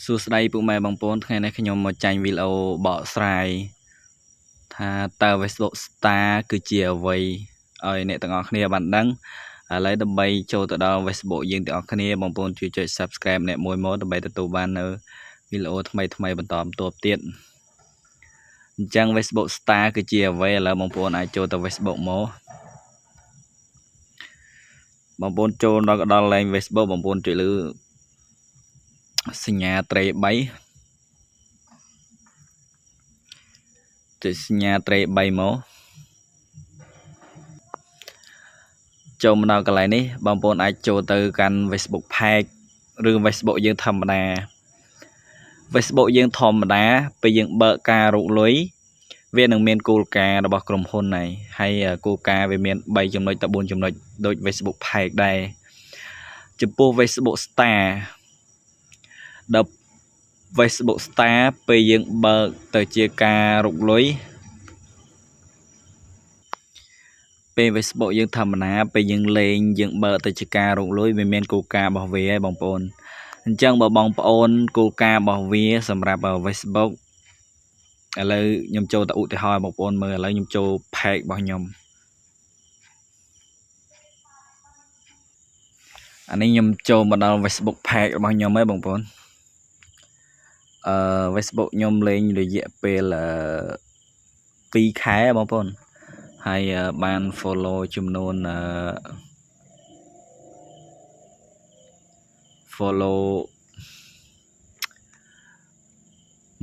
សួស្តីពុកម៉ែបងប្អូនថ្ងៃនេះខ្ញុំមកចាញ់វីដេអូបកស្រាយថាតើ Facebook Star គឺជាអ្វីឲ្យអ្នកទាំងអស់គ្នាបានដឹងឥឡូវដើម្បីចូលទៅដល់ Facebook យើងទាំងអស់គ្នាបងប្អូនជួយចុច Subscribe អ្នកមួយមកដើម្បីទទួលបាននៅវីដេអូថ្មីបន្តបន្ទាប់ទៀតអញ្ចឹង Facebook Star គឺជាអ្វីឥឡូវបងប្អូនអាចចូលទៅ Facebook មកបងប្អូនចូលដល់លេខ Facebook បងប្អូនចុចលើសញ្ញាត្រី3ចុចសញ្ញាត្រី3មកចូលមកដល់កន្លែងនេះបងប្អូនអាចចូលទៅកាន់ Facebook Page ឬ Facebook យើងធម្មតា Facebook យើងធម្មតាពេលយើងបើកការរកលុយវានឹងមានគោលការណ៍របស់ក្រុមហ៊ុនហើយគោលការណ៍វាមាន3ចំណុចទៅ4ចំណុចដូច Facebook Page ដែរចំពោះ Facebook Star ដល់ Facebook Star ពេលយើងបើកទៅជាការរកលុយពេល Facebook យើងធម្មតាពេលយើងលេងយើងបើកទៅជាការរកលុយវាមានគោលការណ៍របស់វាហើយបងប្អូនអញ្ចឹងបើបងប្អូនគោលការណ៍របស់វាសម្រាប់ Facebook ឥឡូវខ្ញុំចូលទៅឧទាហរណ៍បងប្អូនមើលឥឡូវខ្ញុំចូល page របស់ខ្ញុំអានេះខ្ញុំចូលមកដល់ Facebook page របស់ខ្ញុំហើយបងប្អូនFacebook ខ្ញុំលេងរយៈពេល2 ខែបងប្អូនហើយបាន follow ចំនួនfollow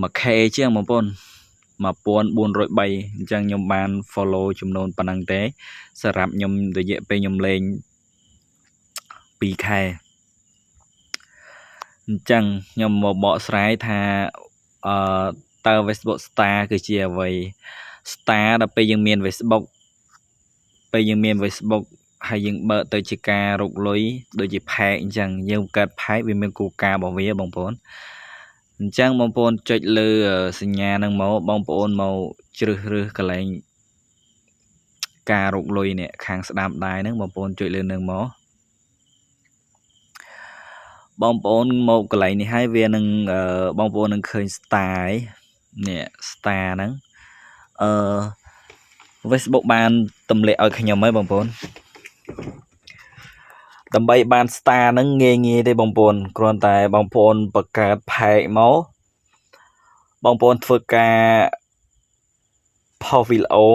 1k ជាងបងប្អូន1403អញ្ចឹងខ្ញុំបាន follow ចំនួនប៉ុណ្ណឹងទេសម្រាប់ខ្ញុំរយៈពេលខ្ញុំលេង2 ខែអញ្ចឹងខ្ញុំមកបកស្រាយថាតើ Facebook Star គឺជាអ្វី Star ដល់ពេលយើងមាន Facebook ពេលយើងមាន Facebook ហើយយើងបើកទៅជាការរកលុយដូចជា Page អញ្ចឹងយើងបង្កើត Page វាមានគោលការណ៍របស់វាបងប្អូនអញ្ចឹងបងប្អូនចុចលើសញ្ញាហ្នឹងមកបងប្អូនមកជ្រើសរើសកន្លែងការរកលុយនេះខាងស្ដាំដៃហ្នឹងបងប្អូនចុចលើនឹងមកបងប្អូនមកកន្លែងនេះហើយវានឹងបងប្អូននឹងឃើញ Star នេះ Star ហ្នឹងFacebook បានទម្លាក់ឲ្យខ្ញុំហើយបងប្អូនដើម្បីបាន Star ហ្នឹងងាយទេបងប្អូនគ្រាន់តែបងប្អូនបង្កើត Page មកបងប្អូនធ្វើការ post video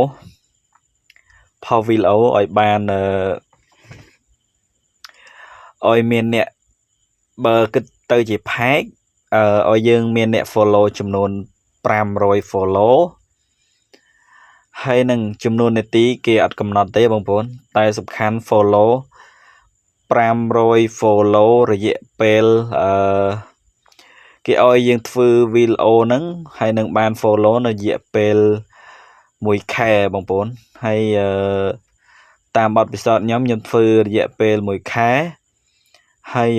ឲ្យបានឲ្យមានអ្នកបើគិតទៅជា Page ឲ្យយើងមានអ្នក follow ចំនួន500 follow ហើយនឹងចំនួននាទីគេអត់កំណត់ទេបងប្អូនតែសំខាន់ follow 500 follow រយៈពេលគេឲ្យយើងធ្វើវីដេអូហ្នឹងហើយនឹងបាន follow នៅរយៈពេល1 ខែបងប្អូនហើយតាមបទពិសោធន៍ខ្ញុំធ្វើរយៈពេល1 ខែហើយ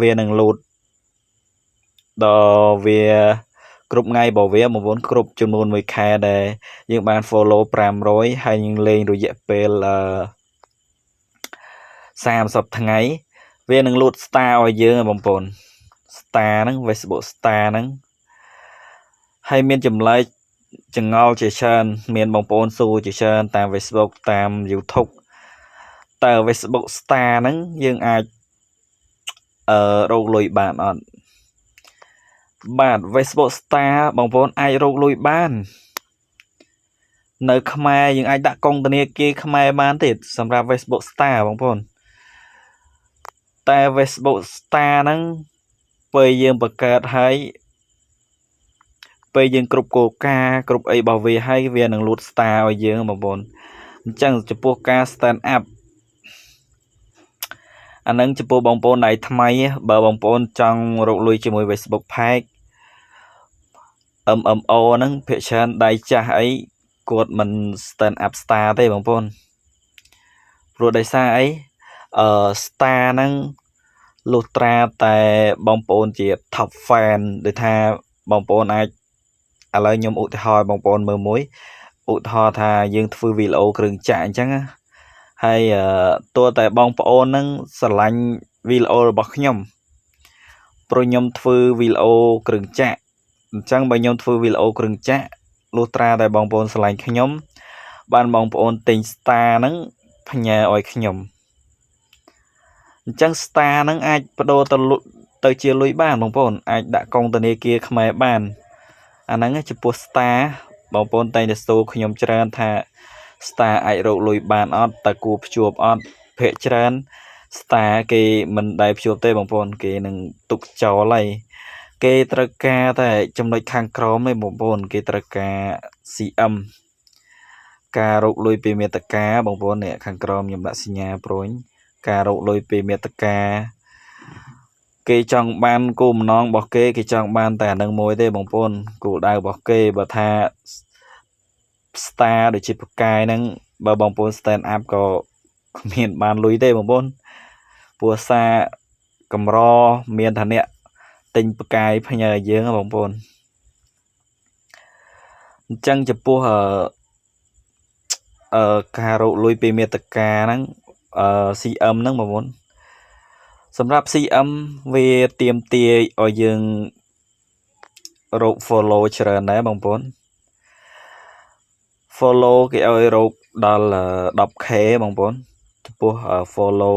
វានឹងលូតដល់វាគ្រប់ថ្ងៃរបស់វាបងប្អូនគ្រប់ចំនួន1 ខែដែលយើងបាន follow 500ហើយយើងលេងរយៈពេល30 ថ្ងៃវានឹងលូត Star ឲ្យយើងបងប្អូន Star ហ្នឹង Facebook Star ហ្នឹងហើយមានចម្លែកចង្អុលជាច្រើនមានបងប្អូនសួរជាច្រើនតាម Facebook តាម YouTube តើ Facebook Star ហ្នឹងយើងអាចរកលុយបានអត់បាទ Facebook Star បងប្អូនអាចរកលុយបាននៅខ្មែរយើងអាចដាក់កុងធនាគារខ្មែរបានទេសម្រាប់ Facebook Star បងប្អូនតែ Facebook Star ហ្នឹងពេលយើងបង្កើតហើយពេលយើងគ្រប់គោលការណ៍គ្រប់អីរបស់វាហើយវានឹងលូត Star ឲ្យយើងបងប្អូនអញ្ចឹងចំពោះការ stand up អានឹងចំពោះបងប្អូនដៃថ្មីបើបងប្អូនចង់រកលុយជាមួយ Facebook Page MMO ហ្នឹងភាគច្រើនដៃចាស់អីគាត់មិន stand up Star ទេបងប្អូនព្រោះដោយសារអីStar ហ្នឹងលុះត្រាតែបងប្អូនជា top fan ដូចថាបងប្អូនអាចឥឡូវខ្ញុំឧទាហរណ៍បងប្អូនមើលមួយឧទាហរណ៍ថាយើងធ្វើវីដេអូគ្រឿងចាក់អញ្ចឹងហើយតួតែបងប្អូនហ្នឹងស្រឡាញ់វីដេអូរបស់ខ្ញុំ ព្រោះខ្ញុំធ្វើវីដេអូគ្រឿងចាក់អញ្ចឹងបើខ្ញុំធ្វើវីដេអូគ្រឿងចាក់លុះត្រាតែបងប្អូនឆ្លាញ់ខ្ញុំបានបងប្អូនទិញ star ហ្នឹងផ្ញើឲ្យខ្ញុំអញ្ចឹង star ហ្នឹងអាចបដូរទៅជាលុយបានបងប្អូនអាចដាក់កុងធនាគារខ្មែរបានអាហ្នឹងចំពោះ star បងប្អូនតែងតែសួរខ្ញុំច្រើនថា star អាចរកលុយបានអត់តើគួរភ្ជាប់អត់ភាគច្រើន star គេមិនដែលភ្ជាប់ទេបងប្អូនគេនឹងទុកចោលហើយគេត្រូវការតែចំណុចខាងក្រោមឯងបងប្អូនគេត្រូវការ CM ការរកលុយពីមេត្តាបងប្អូននេះខាងក្រោមខ្ញុំដាក់សញ្ញាប្រួយការរកលុយពីមេត្តាគេចង់បានគោលបំណងរបស់គេចង់បានតែអានឹងមួយទេបងប្អូនគោលដៅរបស់គេបើថា star ដូចជាប្រកាយហ្នឹងបើបងប្អូន stand up ក៏គ្មានបានលុយទេបងប្អូនព្រោះសារកម្រមានឋានៈទិញប្រកាយផ្ញើឲ្យយើងបងប្អូនអញ្ចឹងចំពោះការរកលុយពីមេត្តាហ្នឹងCM ហ្នឹងបងប្អូនសម្រាប់ CM វាទាមទារឲ្យយើងរក follow ច្រើនដែរបងប្អូន follow គេឲ្យរកដល់ 10k បងប្អូនចំពោះ follow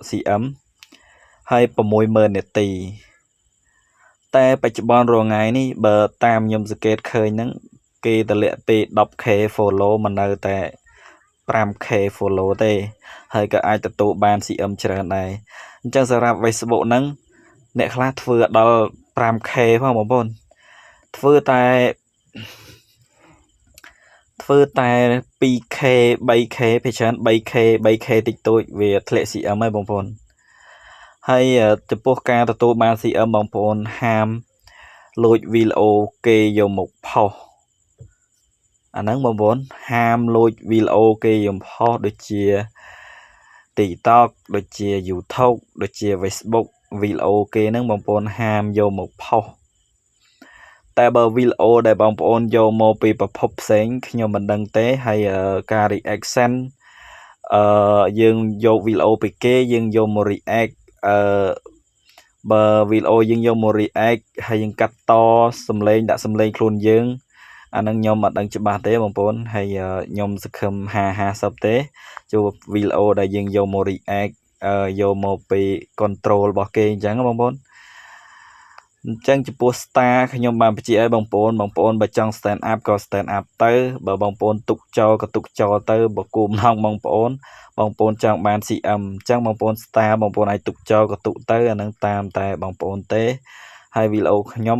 CM ហើយ 60000 នាទីតែបច្ចុប្បន្នរងថ្ងៃនេះបើតាមខ្ញុំសង្កេតឃើញហ្នឹងគេតម្លាក់ពី 10k follow មកនៅតែ 5k follow ទេហើយក៏អាចទទួលបាន CM ច្រើនដែរអញ្ចឹងសម្រាប់ Facebook ហ្នឹងអ្នកខ្លះធ្វើដល់ 5k ផងបងប្អូនធ្វើតែ 2k 3k ភាគច្រើន 3k តិចតួចវាធ្លាក់ CM ហើយបងប្អូនហើយចំពោះការទទួលបាន CM បងប្អូនហាមលួចវីដេអូគេយកមកផុសអាហ្នឹងបងប្អូនហាមលួចវីដេអូគេយកផុសដូចជា TikTok ដូចជា YouTube ដូចជា Facebook វីដេអូគេហ្នឹងបងប្អូនហាមយកមកផុសតែបើវីដេអូដែលបងប្អូនយកមកពីប្រភពផ្សេងខ្ញុំមិនដឹងទេហើយការ reaction យើងយកវីដេអូពីគេយើងយកមក react បើវីដេអូយើងយកមក react ហើយយើងកាត់តសំឡេងដាក់សំឡេងខ្លួនយើងអានឹងខ្ញុំអត់ដឹងច្បាស់ទេបងប្អូនហើយខ្ញុំសង្ឃឹម50ទេជួបវីដេអូដែលយើងយកមក react យកមកពី control របស់គេអញ្ចឹងបងប្អូនអញ្ចឹងចំពោះ star ខ្ញុំបានបញ្ជាក់ឲ្យបងប្អូនបើចង់ stand up ក៏ stand up ទៅបើបងប្អូនទុកចោលក៏ទុកចោលទៅបើគោលបំណងបងប្អូនចង់បាន CM អញ្ចឹងបងប្អូន star បងប្អូនអាចទុកចោលក៏ទុកទៅអានឹងតាមតែបងប្អូនទេហើយវីដេអូខ្ញុំ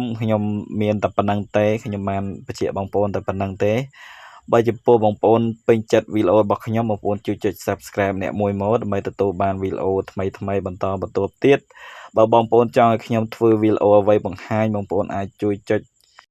មានតែប៉ុណ្្នឹងទេខ្ញុំបានបញ្ជាក់បងប្អូនតែប៉ុណ្្នឹងទេបើចំពោះបងប្អូនពេញចិត្តវីដេអូរបស់ខ្ញុំបងប្អូនជួយចុច Subscribe អ្នកមួយមកដើម្បីទទួលបានវីដេអូថ្មីបន្តទៀតបើបងប្អូនចង់ឲ្យខ្ញុំធ្វើវីដេអូអ្វីបង្ហាញបងប្អូនអាចជួយចុច